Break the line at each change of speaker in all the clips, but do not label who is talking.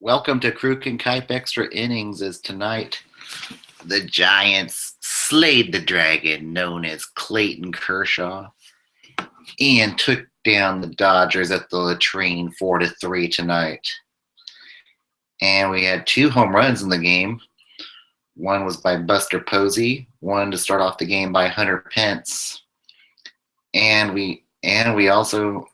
Welcome to Kruk and Kuip Extra Innings. As tonight, the Giants slayed the dragon known as Clayton Kershaw and took down the Dodgers at the latrine 4-3 tonight. And we had 2 home runs in the game. One was by Buster Posey, one to start off the game by Hunter Pence. And we also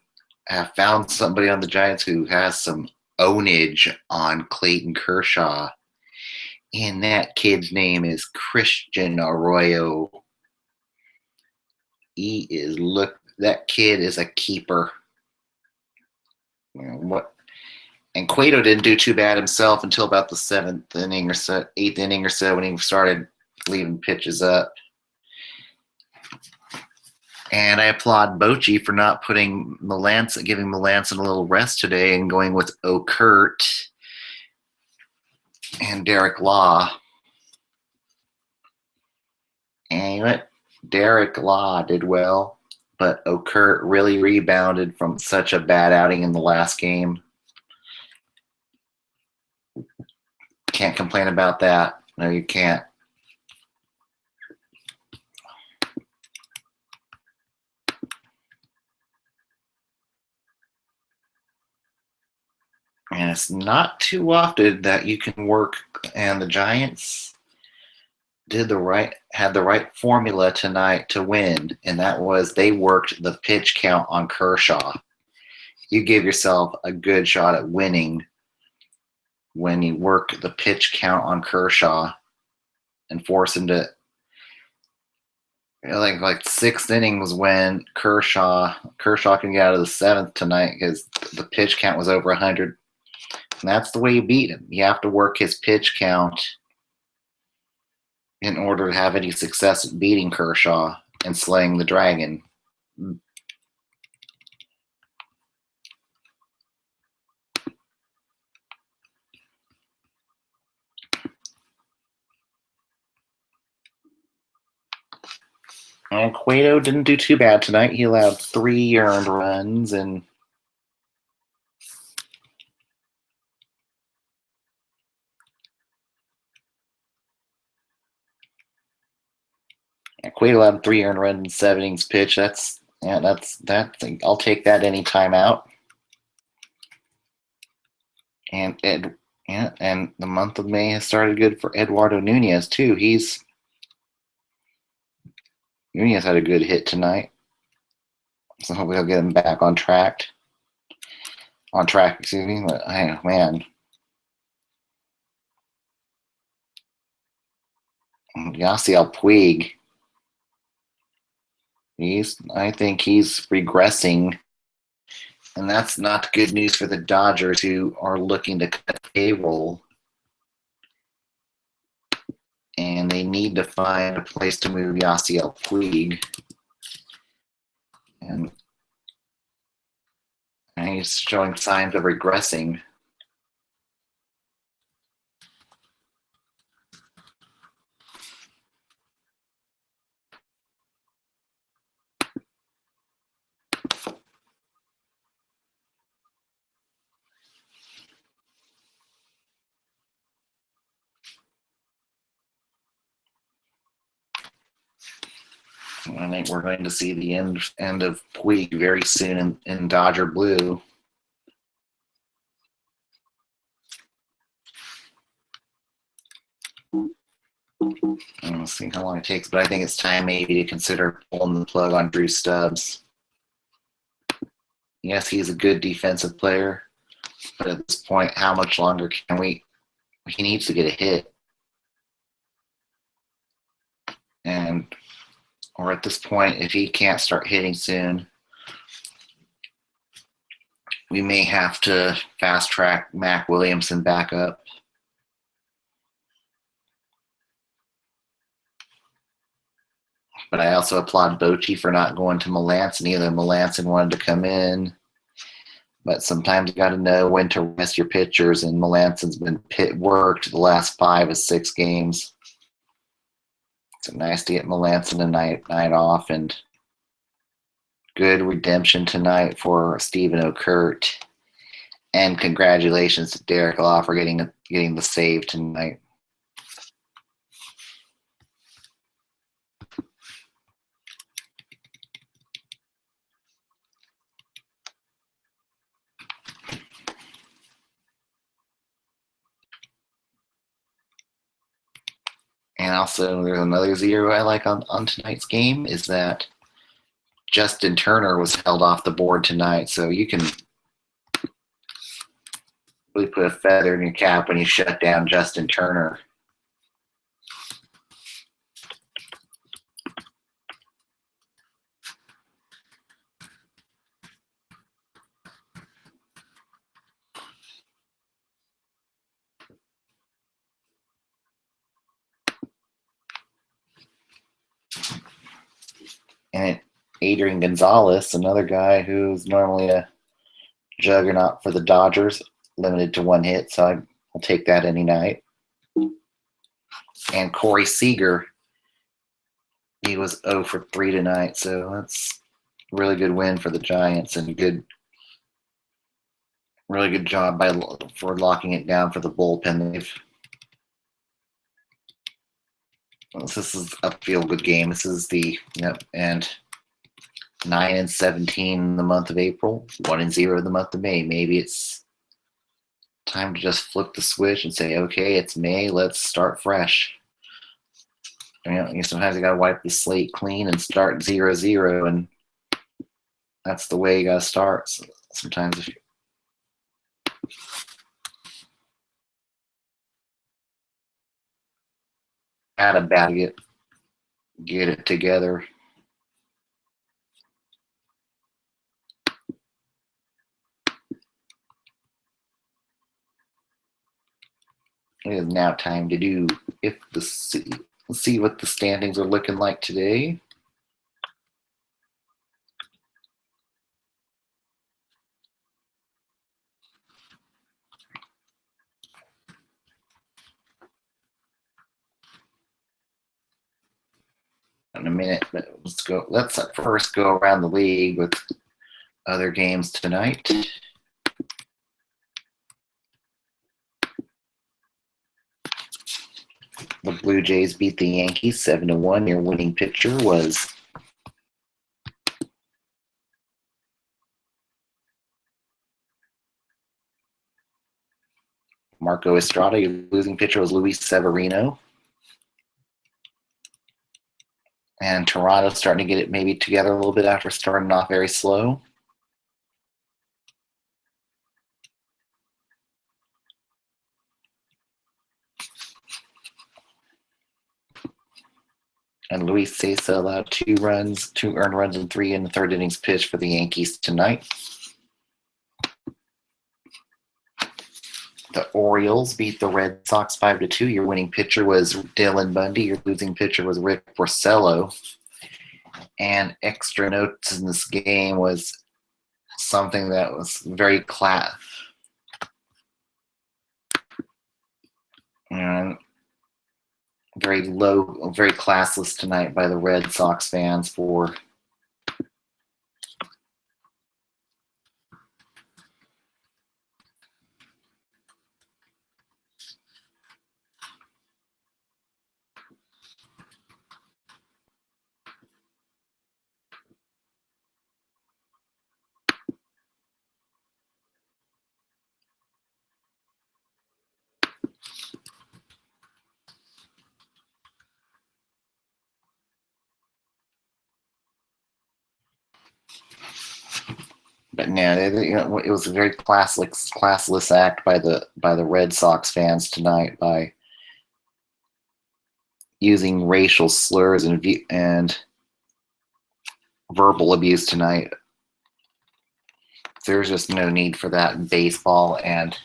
have found somebody on the Giants who has some ownage on Clayton Kershaw. And that kid's name is Christian Arroyo. That kid is a keeper. And Cueto didn't do too bad himself until about the 7th inning or so, 8th inning or so, when he started leaving pitches up. And I applaud Bochy for not giving Melanson a little rest today and going with O'Kurt and Derek Law. And Derek Law did well, but O'Kurt really rebounded from such a bad outing in the last game. Can't complain about that. No, you can't. And it's not too often that you can work, and the Giants had the right formula tonight to win, and that was they worked the pitch count on Kershaw. You give yourself a good shot at winning when you work the pitch count on Kershaw and force him to, like 6th inning was when Kershaw can get out of the 7th tonight because the pitch count was over 100. And that's the way you beat him. You have to work his pitch count in order to have any success at beating Kershaw and slaying the dragon. And Cueto didn't do too bad tonight. He allowed 3 earned runs and Cueto allowed 3 earned runs in 7 innings pitch. That's I'll take that any time out. And the month of May has started good for Eduardo Nunez too. Nunez had a good hit tonight, so hopefully he'll get him back on track. Excuse me. But man, Yasiel Puig. I think he's regressing, and that's not good news for the Dodgers, who are looking to cut payroll, and they need to find a place to move Yasiel Puig, and he's showing signs of regressing. I think we're going to see the end of Puig very soon in Dodger blue. We'll see how long it takes, but I think it's time maybe to consider pulling the plug on Drew Stubbs. Yes, he's a good defensive player, but at this point, how much longer can we? He needs to get a hit. Or at this point, if he can't start hitting soon, we may have to fast track Mac Williamson back up. But I also applaud Bochy for not going to Melanson either. Melanson wanted to come in, but sometimes you got to know when to rest your pitchers, and Melanson's been worked the last 5 of 6 games. So nice to get Melanson a night off, and good redemption tonight for Stephen O'Kurt. And congratulations to Derek Law for getting the save tonight. And also, there's another zero I like on tonight's game is that Justin Turner was held off the board tonight, so you can really put a feather in your cap when you shut down Justin Turner. And Adrian Gonzalez, another guy who's normally a juggernaut for the Dodgers, limited to one hit, so I'll take that any night. And Corey Seager, he was 0 for 3 tonight, so that's a really good win for the Giants and really good job for locking it down for the bullpen. This is a feel-good game. This is and 9-17 in the month of April, 1-0 in the month of May. Maybe it's time to just flip the switch and say, okay, it's May, let's start fresh. Sometimes you gotta wipe the slate clean and start 0-0, and that's the way you gotta start. So sometimes if you had a bad get it together. It is now time to do let's see what the standings are looking like today. In a minute, but let's first go around the league with other games tonight. The Blue Jays beat the Yankees 7-1. Your winning pitcher was Marco Estrada. Your losing pitcher was Luis Severino. And Toronto's starting to get it maybe together a little bit after starting off very slow. And Luis Cessa allowed 2 earned runs and 3 in the third innings pitch for the Yankees tonight. The Orioles beat the Red Sox 5-2. Your winning pitcher was Dylan Bundy. Your losing pitcher was Rick Porcello. And extra notes in this game was something that was very very low, very classless tonight by the Red Sox fans for But no, it was a very classless act by the Red Sox fans tonight by using racial slurs and verbal abuse tonight. There's just no need for that in baseball, and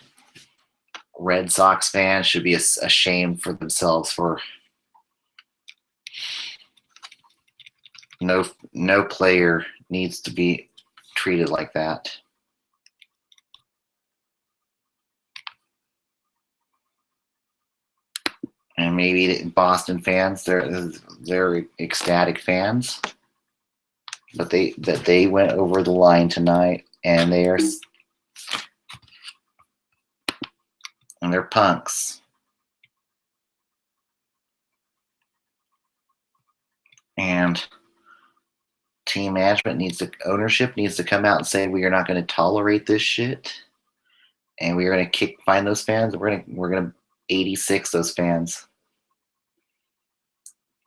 Red Sox fans should be ashamed for themselves for no player needs to be treated like that. And maybe Boston fans, they're ecstatic fans, but they went over the line tonight, and And they're punks. And team management ownership needs to come out and say, we are not going to tolerate this shit. And we are going to find those fans. We're going to 86 those fans.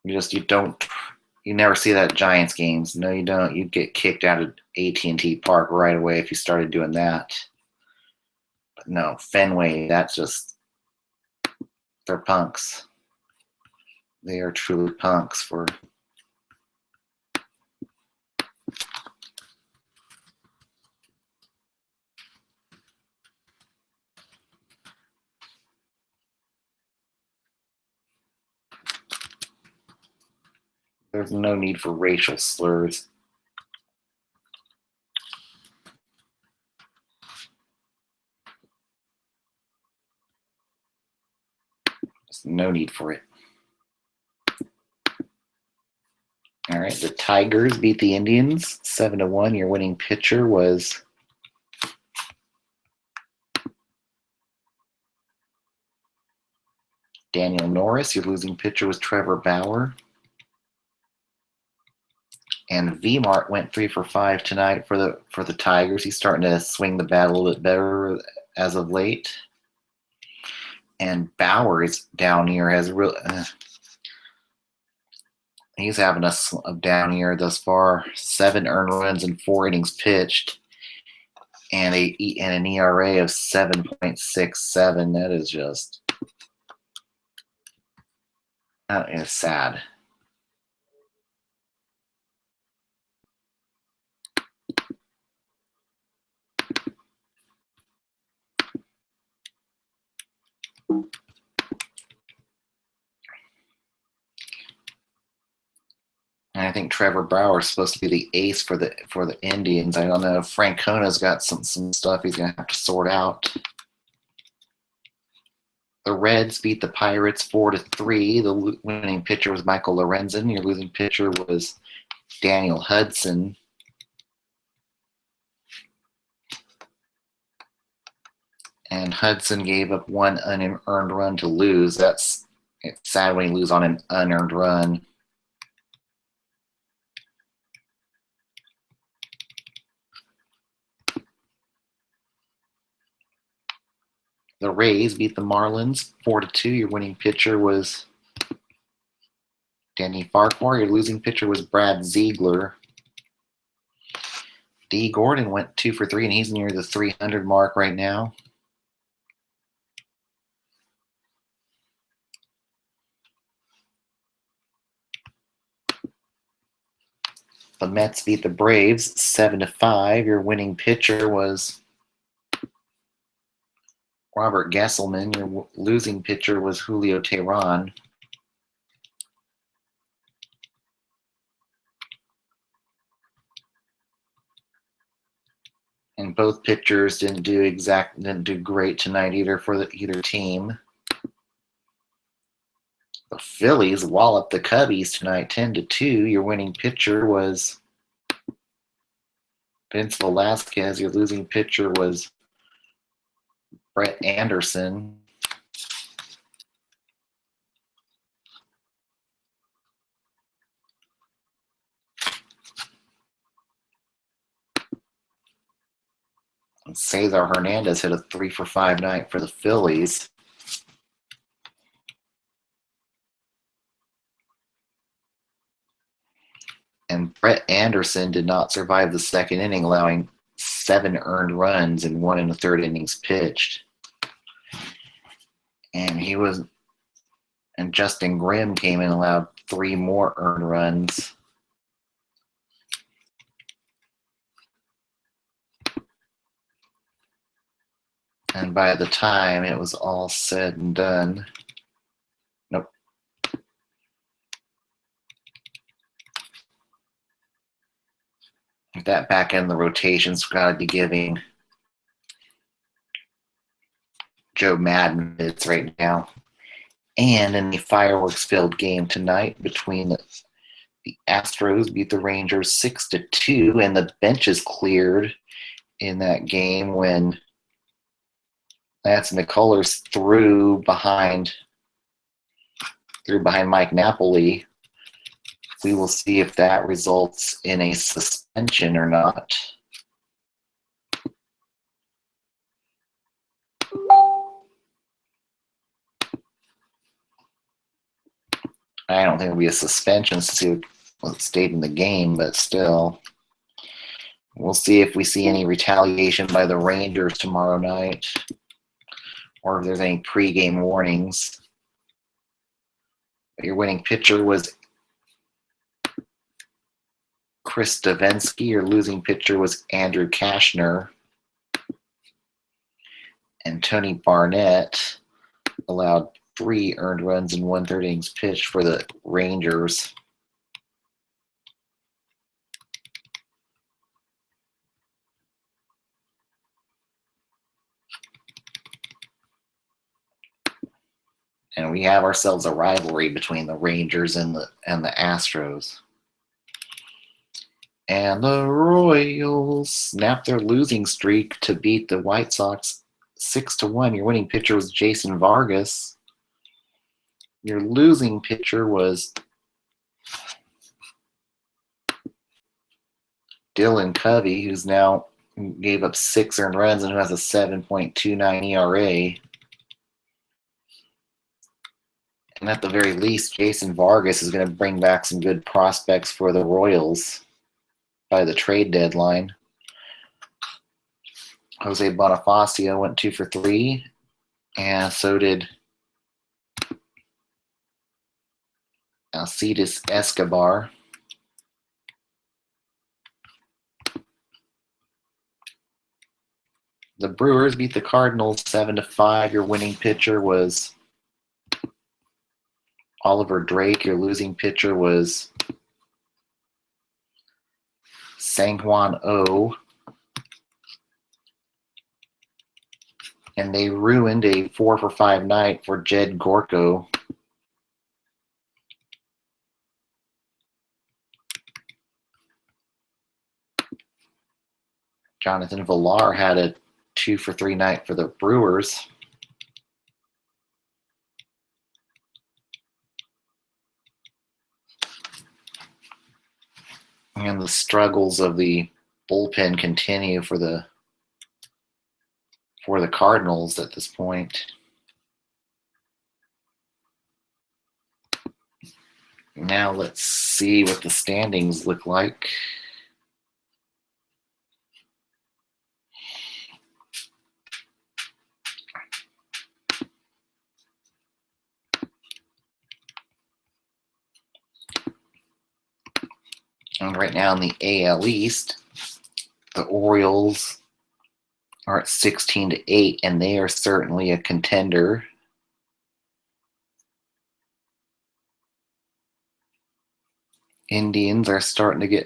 You never see that at Giants games. No, you don't. You'd get kicked out of AT&T Park right away if you started doing that. But no, Fenway, they're punks. They are truly punks for. There's no need for racial slurs. There's no need for it. All right, the Tigers beat the Indians 7-1. Your winning pitcher was Daniel Norris. Your losing pitcher was Trevor Bauer. And V-Mart went 3 for 5 tonight for the Tigers. He's starting to swing the bat a little bit better as of late. And Bauer is down here. He's having a down year thus far. 7 earned runs and 4 innings pitched, and an ERA of 7.67. That is sad. And I think Trevor Bauer is supposed to be the ace for the Indians. I don't know if Francona's got some stuff he's gonna have to sort out. The Reds beat the Pirates 4-3. The winning pitcher was Michael Lorenzen. Your losing pitcher was Daniel Hudson. And Hudson gave up 1 unearned run to lose. It's sad when you lose on an unearned run. The Rays beat the Marlins 4-2. Your winning pitcher was Danny Farquhar. Your losing pitcher was Brad Ziegler. D. Gordon went 2 for 3, and he's near the 300 mark right now. The Mets beat the Braves 7-5. Your winning pitcher was Robert Gesselman. Your losing pitcher was Julio Teheran. And both pitchers didn't do great tonight either for either team. The Phillies walloped the Cubbies tonight 10-2. Your winning pitcher was Vince Velasquez. Your losing pitcher was Brett Anderson. And Cesar Hernandez hit a 3 for 5 night for the Phillies. And Brett Anderson did not survive the second inning, allowing 7 earned runs and 1 1/3 innings pitched. And Justin Grimm came in and allowed 3 more earned runs. And by the time it was all said and done, nope. That back end of the rotation's got to be giving Joe Madden minutes right now. And in the fireworks-filled game tonight between the Astros beat the Rangers 6-2, and the benches cleared in that game when Lance McCullers threw behind Mike Napoli. We will see if that results in a suspension or not. I don't think it'll be a suspension since he stayed in the game, but still. We'll see if we see any retaliation by the Rangers tomorrow night, or if there's any pregame warnings. Your winning pitcher was Chris Davinsky. Your losing pitcher was Andrew Kashner. And Tony Barnett allowed 3 earned runs in 1/3 innings pitched for the Rangers. And we have ourselves a rivalry between the Rangers and the Astros. And the Royals snapped their losing streak to beat the White Sox 6-1. Your winning pitcher was Jason Vargas. Your losing pitcher was Dylan Covey, who's now gave up 6 earned runs and who has a 7.29 ERA. And at the very least, Jason Vargas is going to bring back some good prospects for the Royals by the trade deadline. Jose Bonifacio went 2 for 3, and so did Alcides Escobar. The Brewers beat the Cardinals 7-5. Your winning pitcher was Oliver Drake. Your losing pitcher was Sang-Hwan Oh. And they ruined a 4-for-5 night for Jed Gorko. Jonathan Villar had a 2-for-3 night for the Brewers. And the struggles of the bullpen continue for the Cardinals at this point. Now let's see what the standings look like. And right now in the AL East, the Orioles are at 16-8, and they are certainly a contender. Indians are starting to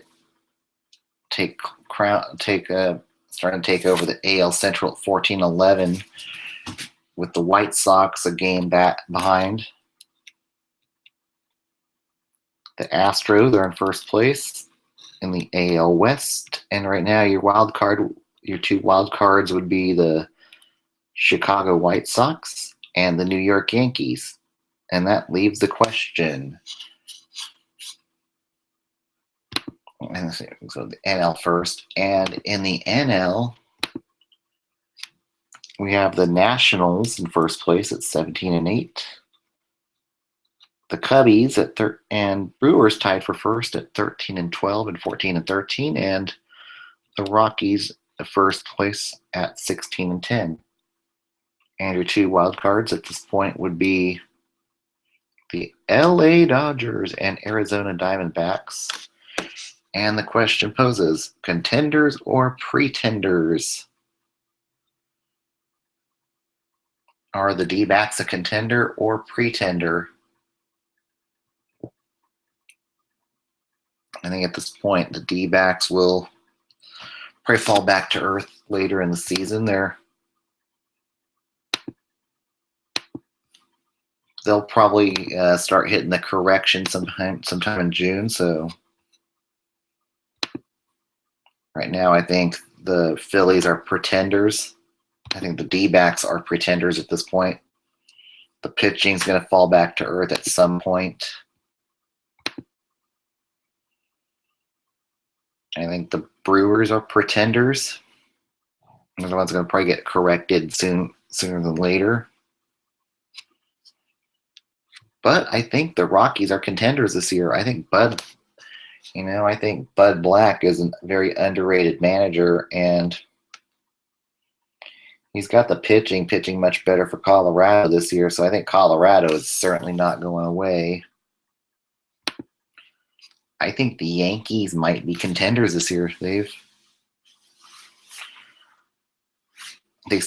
starting to take over the AL Central at 14-11, with the White Sox a game back behind. The Astros are in first place in the AL West, and right now your two wild cards would be the Chicago White Sox and the New York Yankees, and that leaves the question. So the NL first, and in the NL, we have the Nationals in first place at 17-8. The Cubbies and Brewers tied for first at 13-12 and 14-13, and the Rockies at first place at 16-10. And your two wild cards at this point would be the LA Dodgers and Arizona Diamondbacks. And the question poses, contenders or pretenders? Are the D-backs a contender or pretender? I think at this point, the D-backs will probably fall back to earth later in the season. They'll probably start hitting the correction sometime in June. So right now, I think the Phillies are pretenders I think the D-backs are pretenders at this point. The pitching's going to fall back to earth at some point. I think the Brewers are pretenders. They're the ones going to probably get corrected sooner than later. But I think the Rockies are contenders this year. I think Bud Black is a very underrated manager, and he's got the pitching much better for Colorado this year. So I think Colorado is certainly not going away. I think the Yankees might be contenders this year, Dave. They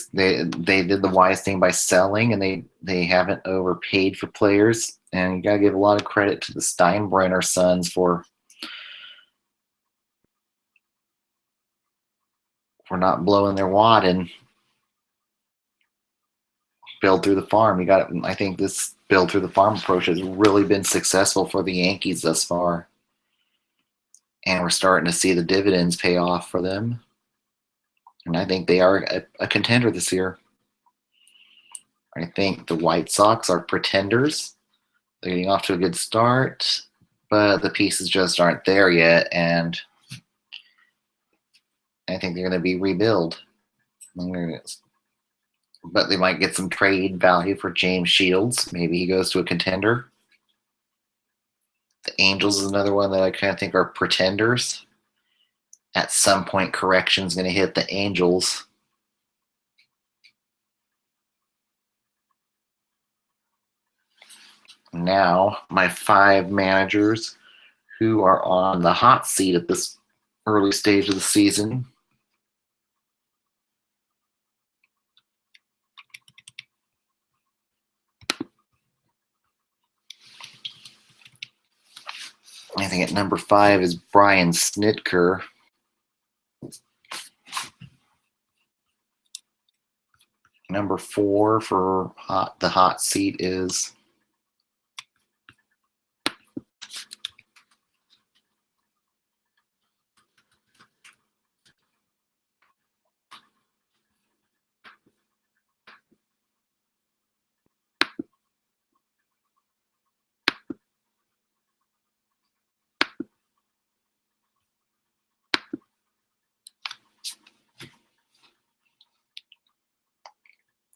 did the wise thing by selling, and they haven't overpaid for players. And you got to give a lot of credit to the Steinbrenner sons for not blowing their wad and build through the farm. I think this build through the farm approach has really been successful for the Yankees thus far. And we're starting to see the dividends pay off for them. And I think they are a contender this year. I think the White Sox are pretenders. They're getting off to a good start, but the pieces just aren't there yet. And I think they're going to be rebuild. But they might get some trade value for James Shields. Maybe he goes to a contender. The Angels is another one that I kind of think are pretenders. At some point, correction is going to hit the Angels. Now, my 5 managers who are on the hot seat at this early stage of the season. I think at number 5 is Brian Snitker. Number 4 for the hot seat is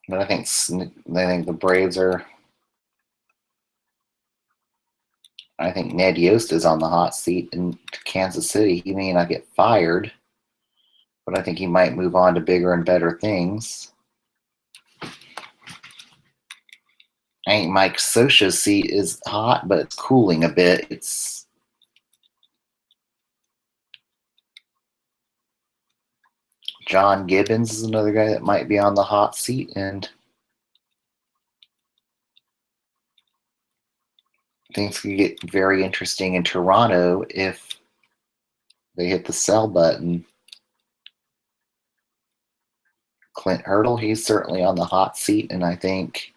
but I think the Braves are. I think Ned Yost is on the hot seat in Kansas City. He may not get fired, but I think he might move on to bigger and better things. I think Mike Scioscia's seat is hot, but it's cooling a bit. It's John Gibbons is another guy that might be on the hot seat, and things could get very interesting in Toronto if they hit the sell button. Clint Hurdle, he's certainly on the hot seat, and I think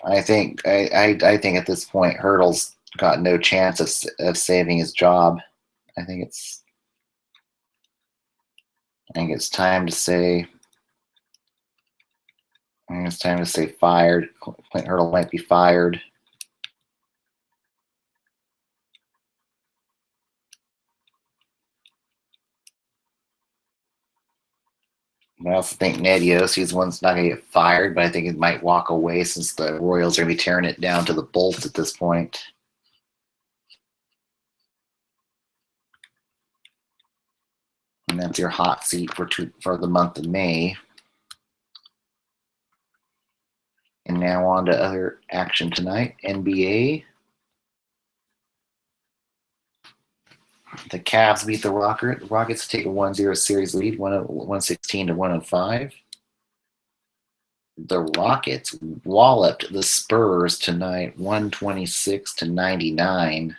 at this point Hurdle's got no chance of saving his job. I think it's time to say. I think it's time to say fired. Clint Hurdle might be fired. I also think Ned Yost, he's one's not going to get fired, but I think he might walk away since the Royals are going to be tearing it down to the bolts at this point. And that's your hot seat for the month of May. And now on to other action tonight. NBA. The Cavs beat the Rockets to take a 1-0 series lead, 116 to 105. The Rockets walloped the Spurs tonight, 126 to 99.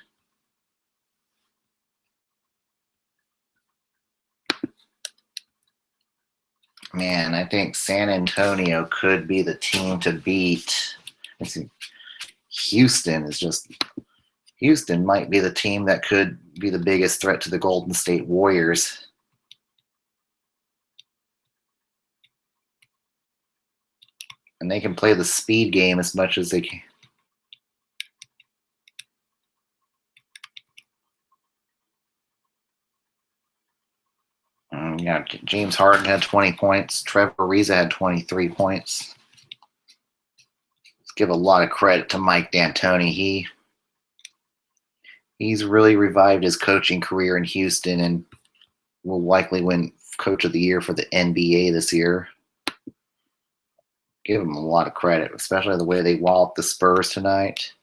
Man, I think San Antonio could be the team to beat. Houston might be the team that could be the biggest threat to the Golden State Warriors. And they can play the speed game as much as they can. Yeah, James Harden had 20 points. Trevor Ariza had 23 points. Let's give a lot of credit to Mike D'Antoni. He's really revived his coaching career in Houston and will likely win Coach of the Year for the NBA this year. Give him a lot of credit, especially the way they walloped the Spurs tonight.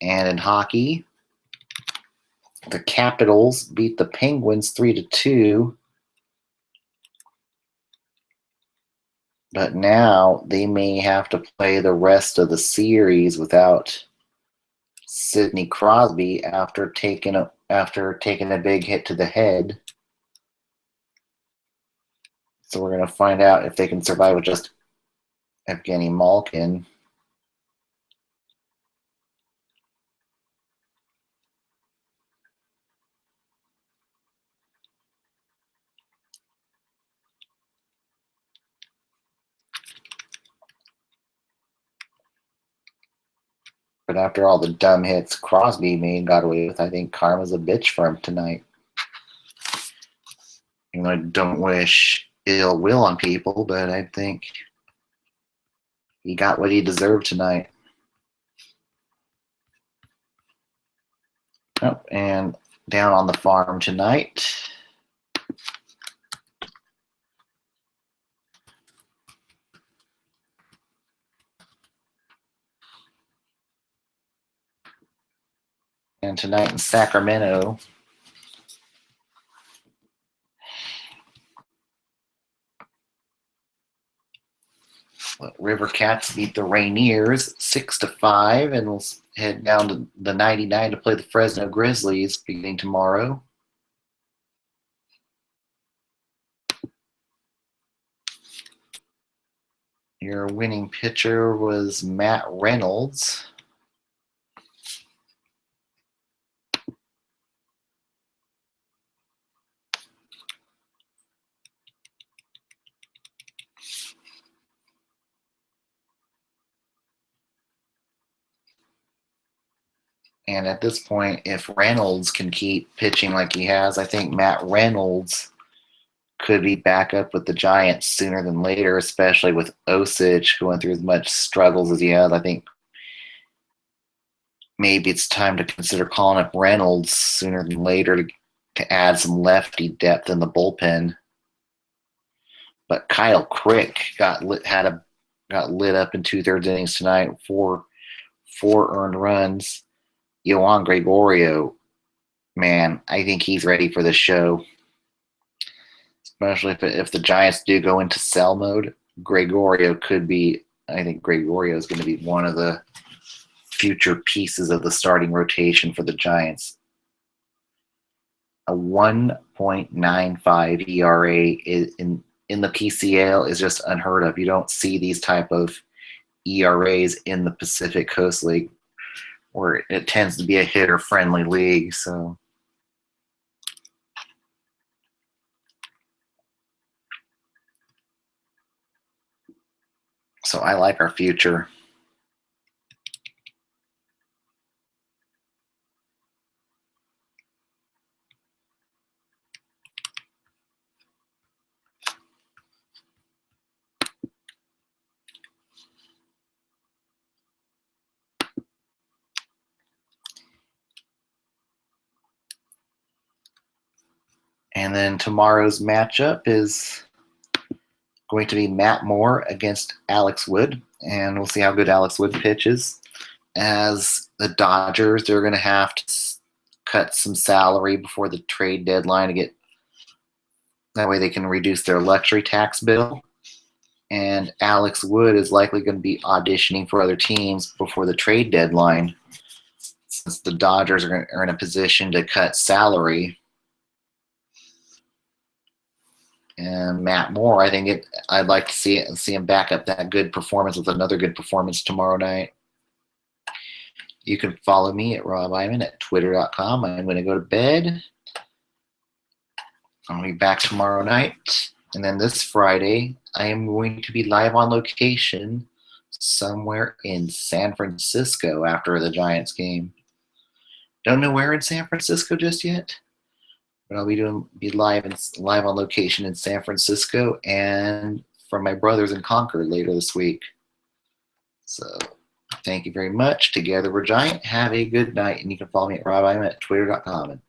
And in hockey, the Capitals beat the Penguins 3-2. But now they may have to play the rest of the series without Sidney Crosby after taking a big hit to the head. So we're going to find out if they can survive with just Evgeny Malkin. But after all the dumb hits Crosby made and got away with, I think karma's a bitch for him tonight. I don't wish ill will on people, but I think he got what he deserved tonight. Oh, and down on the farm tonight, and tonight in Sacramento, River Cats beat the Rainiers 6-5, and we'll head down to the 99 to play the Fresno Grizzlies beginning tomorrow. Your winning pitcher was Matt Reynolds. And at this point, if Reynolds can keep pitching like he has, I think Matt Reynolds could be back up with the Giants sooner than later, especially with Osich going through as much struggles as he has. I think maybe it's time to consider calling up Reynolds sooner than later to add some lefty depth in the bullpen. But Kyle Crick got lit up in 2/3 innings tonight, four earned runs. Yohan Gregorio, man, I think he's ready for the show. Especially if the Giants do go into sell mode, Gregorio could be. I think Gregorio is going to be one of the future pieces of the starting rotation for the Giants. A 1.95 ERA in the PCL is just unheard of. You don't see these type of ERAs in the Pacific Coast League, where it tends to be a hitter-friendly league. So I like our future. And then tomorrow's matchup is going to be Matt Moore against Alex Wood. And we'll see how good Alex Wood pitches. As the Dodgers, they're going to have to cut some salary before the trade deadline to get that way they can reduce their luxury tax bill. And Alex Wood is likely going to be auditioning for other teams before the trade deadline, since the Dodgers are in a position to cut salary. And Matt Moore, I'd like to see him back up that good performance with another good performance tomorrow night. You can follow me at Rob Iman at twitter.com. I'm going to go to bed. I'll be back tomorrow night. And then this Friday, I am going to be live on location somewhere in San Francisco after the Giants game. Don't know where in San Francisco just yet, but I'll be live on location in San Francisco and from my brothers in Concord later this week. So thank you very much. Together we're Giant. Have a good night, and you can follow me at RobI'm at twitter.com.